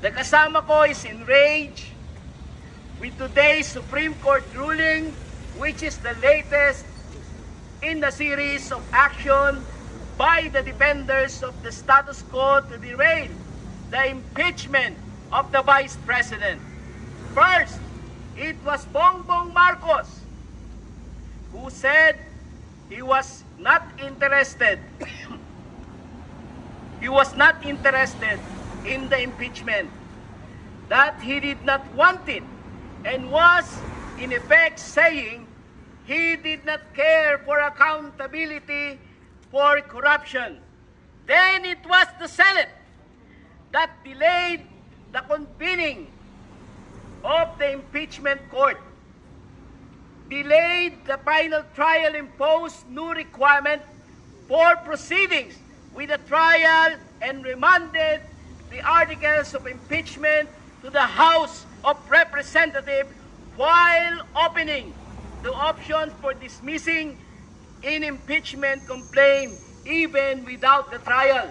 The kasama ko is enraged with today's Supreme Court ruling, which is the latest in the series of action by the defenders of the status quo to derail the impeachment of the Vice President. First, it was Bongbong Marcos who said he was not interested he was not interested in the impeachment, that he did not want it, and was in effect saying he did not care for accountability for corruption. Then it was the Senate that delayed the convening of the impeachment court, delayed the final trial, imposed new requirement for proceedings with the trial, and remanded the articles of impeachment to the House of Representatives while opening the option for dismissing an impeachment complaint even without the trial.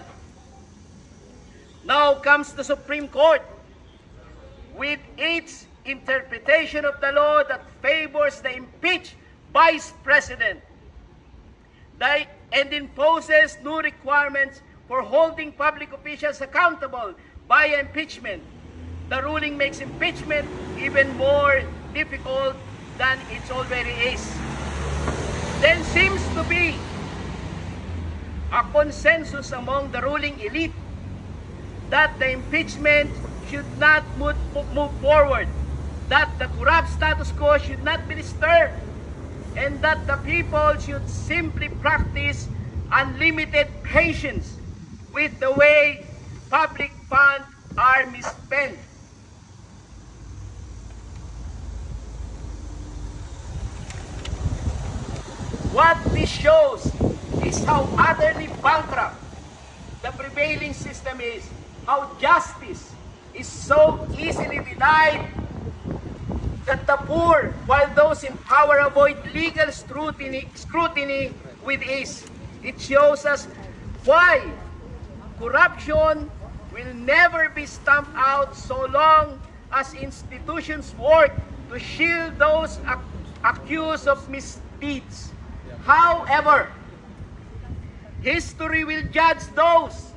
Now comes the Supreme Court with its interpretation of the law that favors the impeached Vice President and imposes new requirements for holding public officials accountable by impeachment. The ruling makes impeachment even more difficult than it already is. There seems to be a consensus among the ruling elite that the impeachment should not move forward, that the corrupt status quo should not be disturbed, and that the people should simply practice unlimited patience with the way public funds are misspent. What this shows is how utterly bankrupt the prevailing system is, how justice is so easily denied that the poor, while those in power avoid legal scrutiny with ease. It shows us why corruption will never be stamped out so long as institutions work to shield those accused of misdeeds. However, history will judge those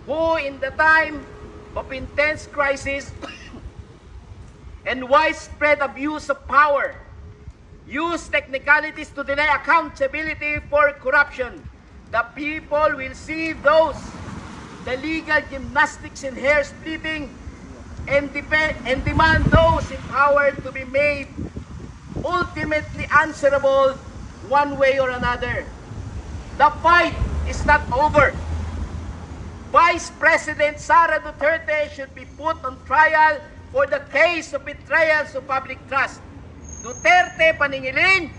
who, in the time of intense crisis and widespread abuse of power, use technicalities to deny accountability for corruption. The people will see the legal gymnastics and hair splitting, and demand those in power to be made ultimately answerable one way or another. The fight is not over. Vice President Sara Duterte should be put on trial for the case of betrayal of public trust. Duterte paningilin,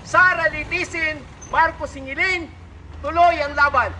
Sara litisin, Marcos singilin, tuloy ang laban.